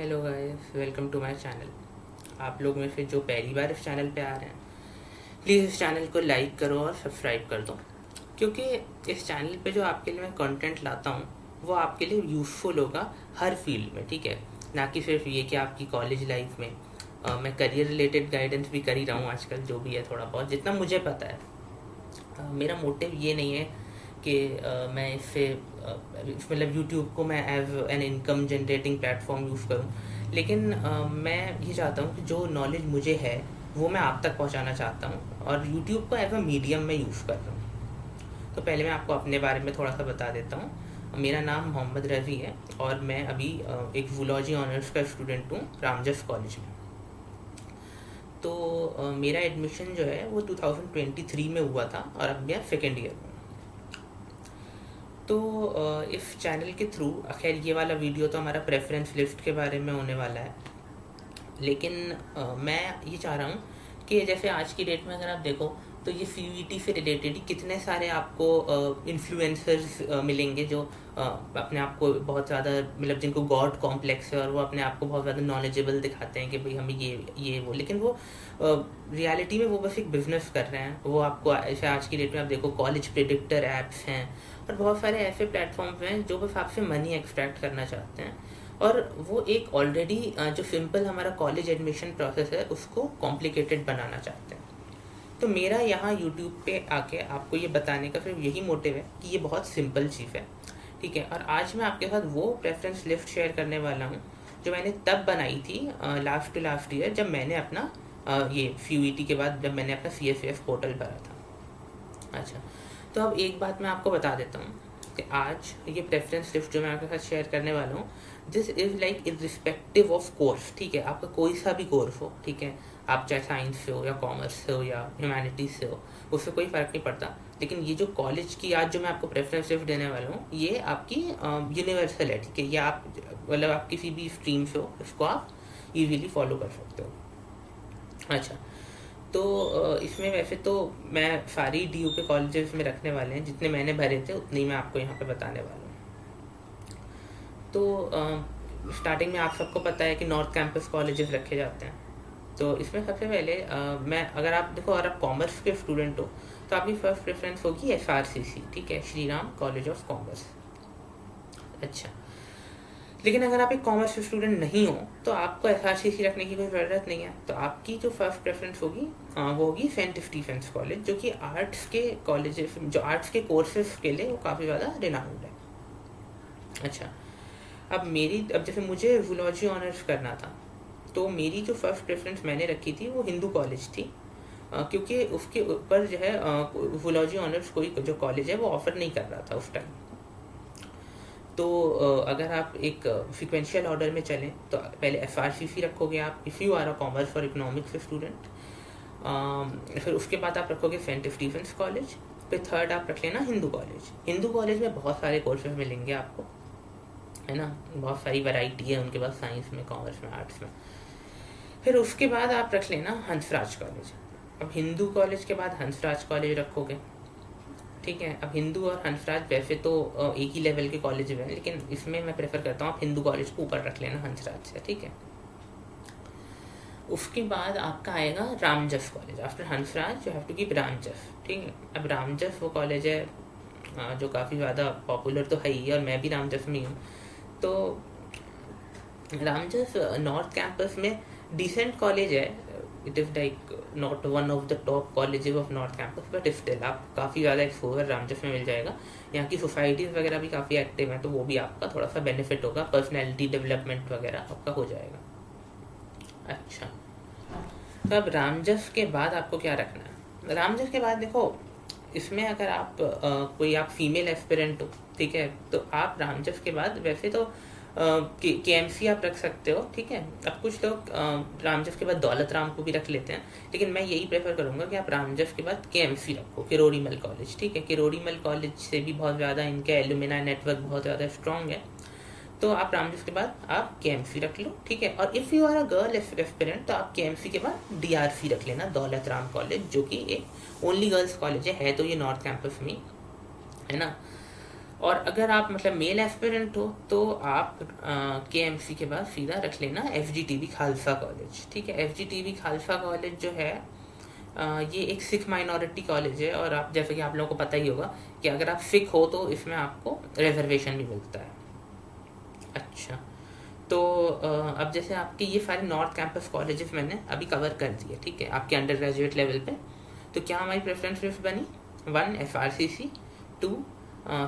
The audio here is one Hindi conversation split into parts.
Hello guys, welcome to my channel. आप लोग में से जो पहली बार इस चैनल पे आ रहे हैं, प्लीज़ इस चैनल को लाइक करो और सब्सक्राइब कर दो, क्योंकि इस चैनल पे जो आपके लिए मैं कंटेंट लाता हूँ वो आपके लिए यूज़फुल होगा हर फील्ड में, ठीक है। ना कि सिर्फ ये कि आपकी कॉलेज लाइफ में मैं करियर रिलेटेड गाइडेंस भी कर ही रहा हूँ आजकल, जो भी है थोड़ा बहुत जितना मुझे पता है। मेरा मोटिव ये नहीं है कि मैं इससे मतलब यूट्यूब को मैं as an income generating platform use करूँ, लेकिन मैं ये चाहता हूँ कि जो नॉलेज मुझे है वो मैं आप तक पहुँचाना चाहता हूँ, और यूट्यूब को एज अ मीडियम में यूज़ कर रहा हूँ। तो पहले मैं आपको अपने बारे में थोड़ा सा बता देता हूँ। मेरा नाम मोहम्मद रज़ी है और मैं अभी एक जूलॉजी ऑनर्स का स्टूडेंट हूँ रामजस कॉलेज में। तो मेरा एडमिशन जो है वो 2023 में हुआ था और अब मैं सेकेंड ईयर में। तो इस चैनल के थ्रू, खैर ये वाला वीडियो तो हमारा प्रेफरेंस लिस्ट के बारे में होने वाला है, लेकिन मैं ये चाह रहा हूँ कि जैसे आज की डेट में अगर आप देखो तो ये CUET से रिलेटेड ही कितने सारे आपको इन्फ्लुएंसर्स मिलेंगे जो अपने आप को बहुत ज़्यादा, मतलब जिनको गॉड कॉम्प्लेक्स है और वो अपने आप को बहुत ज़्यादा नॉलेजेबल दिखाते हैं कि भाई हमें ये वो, लेकिन वो रियलिटी में वो बस एक बिजनेस कर रहे हैं। वो आपको ऐसे आज की डेट में आप देखो कॉलेज प्रेडिक्टर ऐप्स हैं और बहुत सारे ऐसे प्लेटफॉर्म्स हैं जो बस आपसे मनी एक्सट्रैक्ट करना चाहते हैं, और वो एक ऑलरेडी जो सिंपल हमारा कॉलेज एडमिशन प्रोसेस है उसको कॉम्प्लिकेटेड बनाना चाहते हैं। तो मेरा यहाँ यूट्यूब पे आके आपको ये बताने का सिर्फ यही मोटिव है कि ये बहुत सिंपल चीज़ है, ठीक है। और आज मैं आपके साथ वो प्रेफरेंस लिस्ट शेयर करने वाला हूँ जो मैंने तब बनाई थी लास्ट ईयर, जब मैंने अपना ये CUET के बाद जब मैंने अपना CSAS पोर्टल भरा था। अच्छा, तो अब एक बात मैं आपको बता देता हूँ कि आज ये प्रेफरेंस लिस्ट जो मैं आपके साथ शेयर करने वाला हूँ, this is like irrespective of course, ठीक है। आपका कोई सा भी कोर्स हो, ठीक है, आप चाहे साइंस से हो या कॉमर्स से हो या ह्यूमैनिटीज़ से हो, उससे कोई फ़र्क नहीं पड़ता। लेकिन ये जो कॉलेज की आज जो मैं आपको प्रेफरेंस लिस्ट देने वाला हूँ, ये आपकी यूनिवर्सल है, ठीक है। ये आप मतलब आप किसी भी स्ट्रीम से हो, इसको आप ईजीली फॉलो कर सकते हो। अच्छा, तो इसमें वैसे तो मैं सारी DU के कॉलेजेस में रखने वाले हैं, जितने मैंने भरे थे उतने ही मैं आपको यहाँ पे बताने वाला हूँ। तो स्टार्टिंग में आप सबको पता है कि नॉर्थ कैंपस कॉलेजेस रखे जाते हैं। तो इसमें सबसे पहले मैं अगर आप देखो, अगर आप कॉमर्स के स्टूडेंट हो तो आपकी फर्स्ट प्रेफरेंस होगी SRCC, ठीक है, Shri Ram college of commerce. अच्छा, लेकिन अगर आप एक कॉमर्स स्टूडेंट नहीं हो तो आपको SRCC रखने की कोई ज़रूरत नहीं है। तो आपकी जो फर्स्ट प्रेफरेंस होगी वो होगी सेंट स्टीफेंस कॉलेज, जो कि आर्ट्स के कॉलेजेस, जो आर्ट्स के कोर्सेज के लिए वो काफ़ी ज़्यादा रिनाउंड है। अच्छा, अब जैसे मुझे जूलॉजी ऑनर्स करना था तो मेरी जो फर्स्ट प्रेफरेंस मैंने रखी थी वो हिंदू कॉलेज थी, क्योंकि उसके ऊपर जो है जूलॉजी ऑनर्स कोई जो कॉलेज है वो ऑफर नहीं कर रहा था उस टाइम। तो अगर आप एक सिक्वेंशियल ऑर्डर में चलें तो पहले SRCC रखोगे आप, if you are a commerce और इकोनॉमिक्स स्टूडेंट। फिर उसके बाद आप रखोगे सेंट स्टीफेंस कॉलेज, फिर थर्ड आप रख लेना हिंदू कॉलेज। हिंदू कॉलेज में बहुत सारे कोर्सेज मिलेंगे आपको, है ना, बहुत सारी वैरायटी है उनके पास, साइंस में, कॉमर्स में, आर्ट्स में। फिर उसके बाद आप रख लेना हंसराज कॉलेज। अब हिंदू कॉलेज के बाद हंसराज कॉलेज रखोगे, ठीक है। अब हिंदू और हंसराज वैसे तो एक ही लेवल के कॉलेज हैं, लेकिन इसमें मैं प्रेफर करता हूँ आप हिंदू कॉलेज को ऊपर रख लेना हंसराज से, ठीक है। उसके बाद आपका आएगा Ramjas college. After Hansraj you have to keep Ramjas, ठीक है। अब रामजस वो कॉलेज है जो काफ़ी ज़्यादा पॉपुलर तो है ही, और मैं भी रामजस में हूँ। तो रामजस नॉर्थ कैंपस में डिसेंट कॉलेज है। It is like not one of the top colleges of north campus, but still आप काफ़ी ज़्यादा एक्सपोजर रामजस में मिल जाएगा। यहाँ की सोसाइटीज़ वगैरह भी काफ़ी एक्टिव हैं, तो वो भी आपका थोड़ा सा बेनिफिट होगा, पर्सनैलिटी डेवलपमेंट वगैरह आपका हो जाएगा। अच्छा, तो अब रामजस के बाद आपको क्या रखना है? रामजस के बाद देखो, इसमें अगर आप कोई आप फीमेल एस्पिरेंट हो, ठीक है, तो आप रामजस के बाद वैसे तो KMC आप रख सकते हो, ठीक है। अब कुछ लोग रामजस के बाद दौलत राम को भी रख लेते हैं, लेकिन मैं यही प्रेफर करूँगा कि आप रामजस के बाद KMC रखो, किरोड़ीमल कॉलेज, ठीक है। किरोड़ीमल कॉलेज से भी बहुत ज़्यादा इनका एलुमिनाई नेटवर्क बहुत ज़्यादा स्ट्रॉन्ग है, तो आप रामजस के बाद आप KMC रख लो, ठीक है। और if you are a girl aspirant तो आप KMC के बाद DRC रख लेना, दौलत राम कॉलेज, जो कि एक ओनली गर्ल्स कॉलेज है तो ये नॉर्थ कैंपस में, है ना। और अगर आप मतलब मेल एस्पिरेंट हो तो आप KMC के बाद सीधा रख लेना FGTB खालसा कॉलेज, ठीक है। FGTB खालसा कॉलेज जो है ये एक सिख माइनॉरिटी कॉलेज है, और आप जैसे कि आप लोगों को पता ही होगा कि अगर आप सिख हो तो इसमें आपको रिजर्वेशन भी मिलता है। अच्छा, तो अब जैसे आपके ये सारे नॉर्थ कैंपस कॉलेजेस मैंने अभी कवर कर दिए, ठीक है, आपके अंडर ग्रेजुएट लेवल पे। तो क्या हमारी प्रेफरेंस लिस्ट बनी? 1 FRCC, 2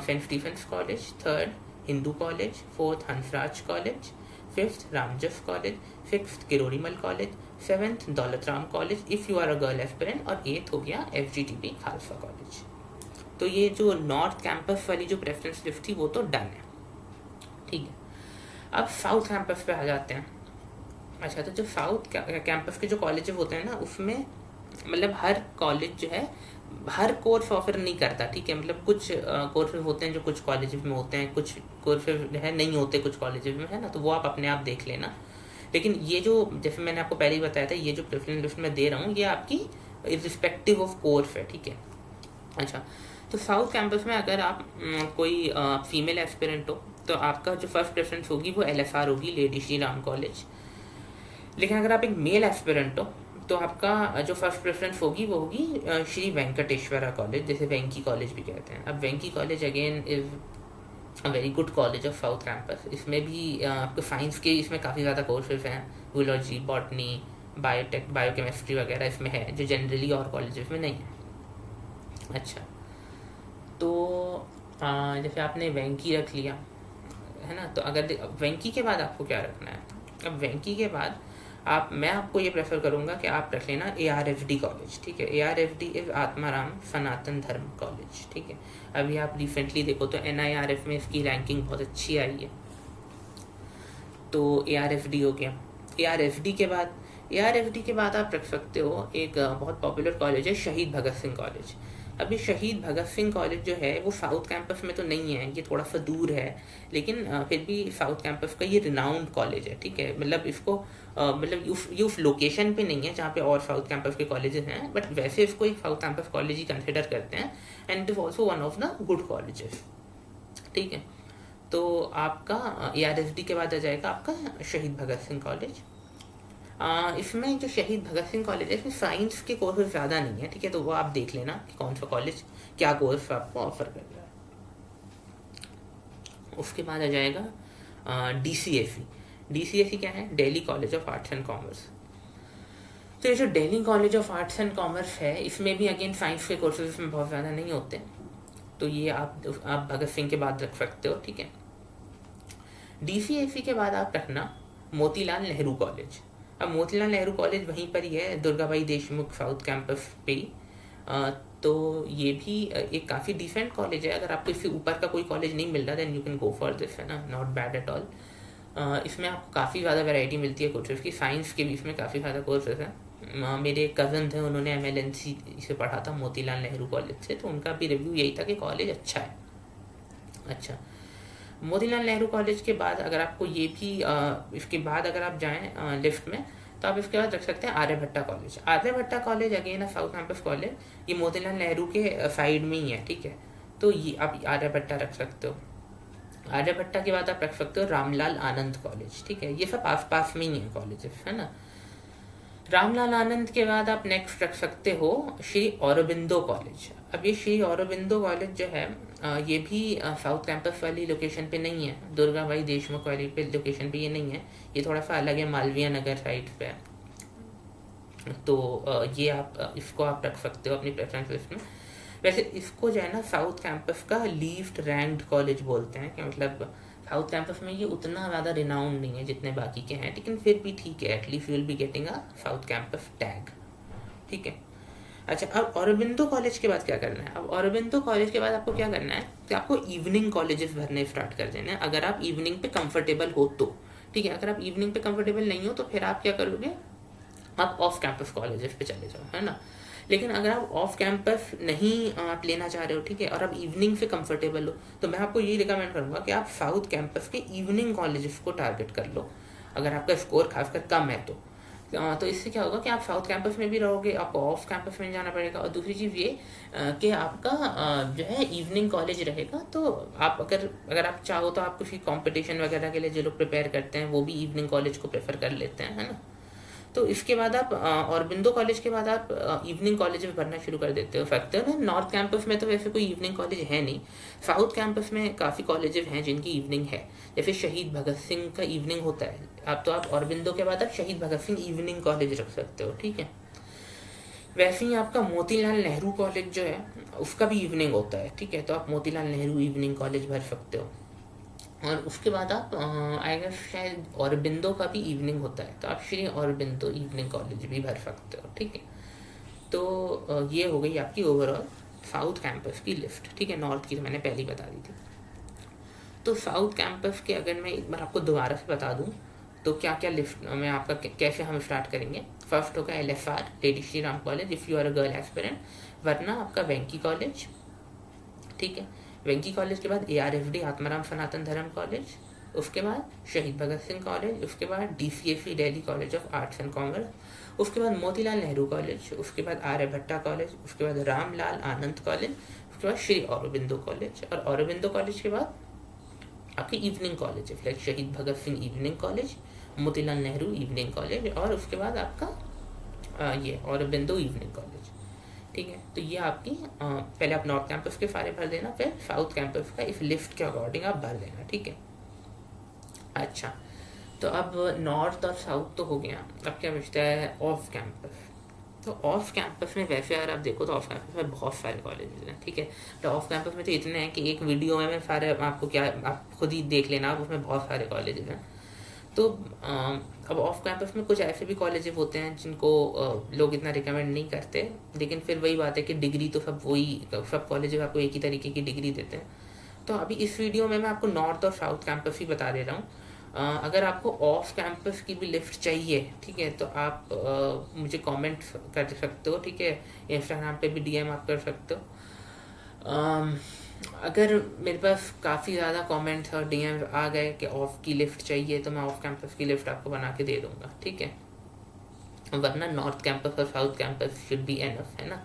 Saint Stephen's college, 3rd Hindu college, 4th Hansraj college, 5th Ramjas college, 6th Kirorimal college, 7th Daulat Ram college if you are a girl aspirant, और 8th हो गया FGTB खालसा कॉलेज। तो ये जो नॉर्थ कैंपस वाली जो प्रेफरेंस लिस्ट थी वो तो डन है, ठीक है। अब साउथ कैंपस पे आ जाते हैं। अच्छा, तो जो साउथ कैंपस के जो कॉलेज होते हैं ना, उसमें मतलब हर कॉलेज जो है हर कोर्स ऑफर नहीं करता, ठीक है। मतलब कुछ कोर्सेज होते हैं जो कुछ कॉलेज में होते हैं, कुछ कोर्सेज है नहीं होते कुछ कॉलेज में, है ना, तो वो आप अपने आप देख लेना। लेकिन ये जो जैसे मैंने आपको पहले ही बताया था, ये जो प्रेफरेंस लिस्ट में दे रहा हूँ ये आपकी इर्रिस्पेक्टिव ऑफ कोर्स है, ठीक है। अच्छा, तो साउथ कैंपस में अगर आप कोई फीमेल एस्पिरेंट हो तो आपका जो फर्स्ट प्रेफरेंस होगी वो LSR होगी, लेडी श्री राम कॉलेज। लेकिन अगर आप एक मेल एस्पिरेंट हो तो आपका जो फर्स्ट प्रेफरेंस होगी वो होगी श्री वेंकटेश्वरा कॉलेज, जैसे वेंकी कॉलेज भी कहते हैं। अब Venky college again is a very good college of south campus. इसमें भी आपको साइंस के इसमें काफ़ी ज़्यादा कोर्सेज हैं, जूलॉजी, बॉटनी, बायोटेक, बायोकेमिस्ट्री वगैरह इसमें है, जो जनरली और कॉलेजेस में नहीं है। अच्छा, तो जैसे आपने वेंकी रख लिया, है ना, तो अगर वेंकी के बाद आपको क्या रखना है? अब वेंकी के बाद मैं आपको ये प्रेफर करूँगा कि आप रख लेना ARFD कॉलेज, ठीक है। ARFD इज आत्माराम सनातन धर्म कॉलेज, ठीक है। अभी आप रिसेंटली देखो तो NIRF में इसकी रैंकिंग बहुत अच्छी आई है, तो ARFD हो गया। ARFD के बाद आप रख सकते हो एक बहुत पॉपुलर कॉलेज है शहीद भगत सिंह कॉलेज। अभी शहीद भगत सिंह कॉलेज जो है वो साउथ कैंपस में तो नहीं है, ये थोड़ा सा दूर है, लेकिन फिर भी साउथ कैंपस का ये रिनाउंड कॉलेज है, ठीक है। मतलब इसको मतलब ये उस लोकेशन पे नहीं है जहाँ पे और साउथ कैंपस के कॉलेजेस हैं, बट वैसे इसको एक साउथ कैंपस कॉलेज ही कंसिडर करते हैं, and it is also one of the good colleges, ठीक है। तो आपका ARFD के बाद आ जाएगा आपका शहीद भगत सिंह कॉलेज। इसमें जो शहीद भगत सिंह कॉलेज है इसमें साइंस के कोर्सेज ज़्यादा नहीं है, ठीक है, तो वो आप देख लेना कि कौन सा कॉलेज क्या कोर्स आपको ऑफर कर रहा है। उसके बाद आ जाएगा DCSE क्या है? Delhi college of arts and commerce. तो ये जो Delhi college of arts and commerce है इसमें भी अगेन साइंस के कोर्सेज इसमें बहुत ज़्यादा नहीं होते, तो ये आप भगत सिंह के बाद रख सकते हो, ठीक है। DCSE के बाद आप रखना मोतीलाल नेहरू कॉलेज। अब मोतीलाल नेहरू कॉलेज वहीं पर ही है, दुर्गा भाई देशमुख साउथ कैंपस पे। तो ये भी एक काफ़ी डिसेंट कॉलेज है। अगर आपको इससे ऊपर का कोई कॉलेज नहीं मिल रहा then you can go for this, है ना, नॉट बैड एट ऑल। इसमें आपको काफ़ी ज़्यादा वैरायटी मिलती है कोर्सेज की, साइंस के भी इसमें काफ़ी ज़्यादा कोर्सेज हैं। मेरे कज़न थे, उन्होंने MLNC से पढ़ा था मोतीलाल नेहरू कॉलेज से, तो उनका भी रिव्यू यही था कि कॉलेज अच्छा है। अच्छा, मोतीलाल नेहरू कॉलेज के बाद अगर आपको ये भी इसके बाद अगर आप जाएं लिफ्ट में तो आप इसके बाद रख सकते हैं Aryabhatta college. Aryabhatta college again south campus college, ये मोतीलाल नेहरू के साइड में ही है, ठीक है, तो ये आप आर्यभट्टा रख सकते हो। आर्यभट्टा के बाद आप रख सकते हो रामलाल आनंद कॉलेज, ठीक है, ये सब आस पास में ही है कॉलेजेस, है ना। रामलाल आनंद के बाद आप नेक्स्ट रख सकते हो श्री औरबिंदो कॉलेज। अब ये श्री औरबिंदो कॉलेज जो है ये भी साउथ कैंपस वाली लोकेशन पे नहीं है, दुर्गा भाई देशमुख वाली पे लोकेशन पे ये नहीं है, ये थोड़ा सा अलग है, मालवीय नगर साइड पे है। तो ये आप इसको आप रख सकते हो अपनी प्रेफरेंस लिस्ट में। वैसे इसको जो है ना साउथ कैंपस का लीस्ट रैंक्ड कॉलेज बोलते हैं, कि मतलब साउथ कैंपस में ये उतना ज़्यादा रिनाउंड नहीं है जितने बाकी के हैं, लेकिन फिर भी ठीक है, at least you will be getting a south campus tag, ठीक है। अच्छा, अब औरबिंदो कॉलेज के बाद क्या करना है? अब औरबिंदो कॉलेज के बाद आपको क्या करना है कि आपको इवनिंग कॉलेजेस भरने स्टार्ट कर देना है, अगर आप इवनिंग पे कंफर्टेबल हो तो, ठीक है। अगर आप इवनिंग पे कंफर्टेबल नहीं हो तो फिर आप क्या करोगे, आप ऑफ कैंपस कॉलेजेस पे चले जाओ, है ना। लेकिन अगर आप ऑफ कैंपस नहीं आप लेना चाह रहे हो, ठीक है, और आप इवनिंग से कंफर्टेबल हो, तो मैं आपको ये रिकमेंड करूँगा कि आप साउथ कैंपस के इवनिंग कॉलेजेस को टारगेट कर लो, अगर आपका स्कोर खासकर कम है तो। तो इससे क्या होगा कि आप साउथ कैंपस में भी रहोगे, आपको ऑफ कैंपस में जाना पड़ेगा। और दूसरी चीज़ ये कि आपका जो है इवनिंग कॉलेज रहेगा, तो आप अगर आप चाहो तो आप किसी कंपटीशन वगैरह के लिए जो लोग प्रिपेयर करते हैं वो भी इवनिंग कॉलेज को प्रेफर कर लेते हैं, है ना। तो इसके बाद आप औरबिंदो कॉलेज के बाद आप इवनिंग कॉलेज में पढ़ना शुरू कर देते हो सकते हो ना। नॉर्थ कैंपस में तो वैसे कोई इवनिंग कॉलेज है नहीं, साउथ कैंपस में काफ़ी कॉलेजेस हैं जिनकी इवनिंग है। जैसे शहीद भगत सिंह का इवनिंग होता है, आप औरबिंदो के बाद आप शहीद भगत सिंह इवनिंग कॉलेज रख सकते हो, ठीक है। वैसे ही आपका मोतीलाल नेहरू कॉलेज जो है उसका भी इवनिंग होता है, ठीक है। तो आप मोतीलाल नेहरू इवनिंग कॉलेज भर सकते हो। और उसके बाद आप आई गेस शायद औरबिंदो का भी इवनिंग होता है, तो आप श्री औरबिंदो इवनिंग कॉलेज भी भर सकते हो, ठीक है। तो ये हो गई आपकी ओवरऑल साउथ कैंपस की लिस्ट, ठीक है। नॉर्थ की तो मैंने पहले ही बता दी थी। तो साउथ कैंपस के अगर मैं एक बार आपको दोबारा से बता दूं तो क्या क्या लिस्ट में आपका कैसे हम स्टार्ट करेंगे। फर्स्ट होगा LSR Lady Shri Ram college if you are a girl aspirant, वरना आपका वेंकी कॉलेज, ठीक है। वेंकी कॉलेज के बाद ARFD आत्माराम सनातन धर्म कॉलेज, उसके बाद शहीद भगत सिंह कॉलेज, उसके बाद DCFE Delhi college of arts and commerce, उसके बाद मोतीलाल नेहरू कॉलेज, उसके बाद आर्यभट्टा कॉलेज, उसके बाद रामलाल आनंद कॉलेज, उसके बाद श्री औरबिंदो कॉलेज। और औरबिंदो कॉलेज के बाद आपकी evening college like Shaheed Bhagat Singh evening college, Motilal Nehru evening college, और उसके बाद आपका ये औरबिंदो इवनिंग कॉलेज, ठीक है। तो ये आपकी पहले आप नॉर्थ कैंपस के सारे भर देना, फिर साउथ कैंपस का इस लिस्ट के अकॉर्डिंग आप भर देना, ठीक है। अच्छा, तो अब नॉर्थ और साउथ तो हो गया, अब क्या बचता है ऑफ कैंपस। तो ऑफ कैंपस में वैसे अगर आप देखो तो ऑफ कैंपस में बहुत सारे कॉलेजेस हैं, ठीक है। तो ऑफ कैंपस में तो इतने हैं कि एक वीडियो में मैं सारे आपको क्या आप खुद ही देख लेना, आप उसमें बहुत सारे कॉलेजेस हैं। तो अब ऑफ कैंपस में कुछ ऐसे भी कॉलेजेस होते हैं जिनको लोग इतना रिकमेंड नहीं करते, लेकिन फिर वही बात है कि डिग्री तो सब कॉलेजेस आपको एक ही तरीके की डिग्री देते हैं। तो अभी इस वीडियो में मैं आपको नॉर्थ और साउथ कैंपस ही बता दे रहा हूँ। अगर आपको ऑफ कैंपस की भी लिस्ट चाहिए, ठीक है, तो आप मुझे कमेंट कर सकते हो, ठीक है। इंस्टाग्राम पे भी DM आप कर सकते हो। अगर मेरे पास काफ़ी ज़्यादा कमेंट्स और DM आ गए कि ऑफ की लिस्ट चाहिए तो मैं ऑफ कैंपस की लिस्ट आपको बना के दे दूँगा, ठीक है। वरना नॉर्थ कैंपस और south campus should be enough, है ना।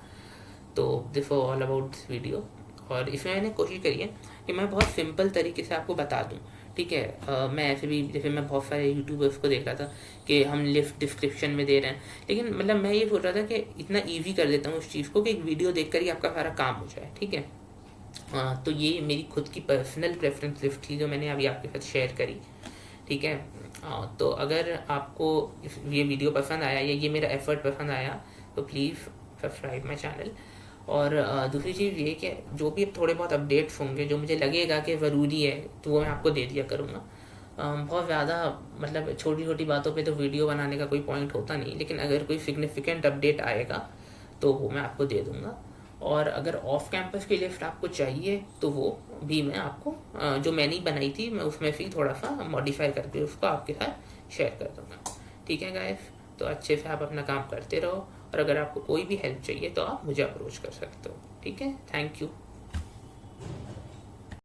तो this was all about this video. और इसमें मैंने कोशिश करी है कि मैं बहुत सिंपल तरीके से आपको बता दूं, ठीक है। मैं ऐसे भी जैसे मैं बहुत सारे यूट्यूबर्स को देख रहा था कि हम लिस्ट डिस्क्रिप्शन में दे रहे हैं, लेकिन मतलब मैं ये सोच रहा था कि इतना ईजी कर देता हूँ उस चीज़ को कि एक वीडियो देखकर ही आपका सारा काम हो जाए, ठीक है। तो ये मेरी खुद की पर्सनल प्रेफरेंस लिस्ट थी जो मैंने अभी आपके साथ शेयर करी, ठीक है। तो अगर आपको ये वीडियो पसंद आया या ये मेरा एफर्ट पसंद आया तो प्लीज़ सब्सक्राइब माई चैनल। और दूसरी चीज़ ये कि जो भी थोड़े बहुत अपडेट्स होंगे जो मुझे लगेगा कि ज़रूरी है तो वो मैं आपको दे दिया करूँगा। बहुत ज़्यादा मतलब छोटी छोटी बातों पे तो वीडियो बनाने का कोई पॉइंट होता नहीं, लेकिन अगर कोई सिग्निफिकेंट अपडेट आएगा तो वो मैं आपको दे दूँगा। और अगर ऑफ कैंपस की लिस्ट आपको चाहिए तो वो भी मैं आपको जो मैंने बनाई थी मैं उसमें से थोड़ा सा मॉडिफाई करके उसको आपके साथ शेयर कर दूँगा, ठीक है गाइस। तो अच्छे से आप अपना काम करते रहो, और अगर आपको कोई भी हेल्प चाहिए तो आप मुझे अप्रोच कर सकते हो, ठीक है। Thank you.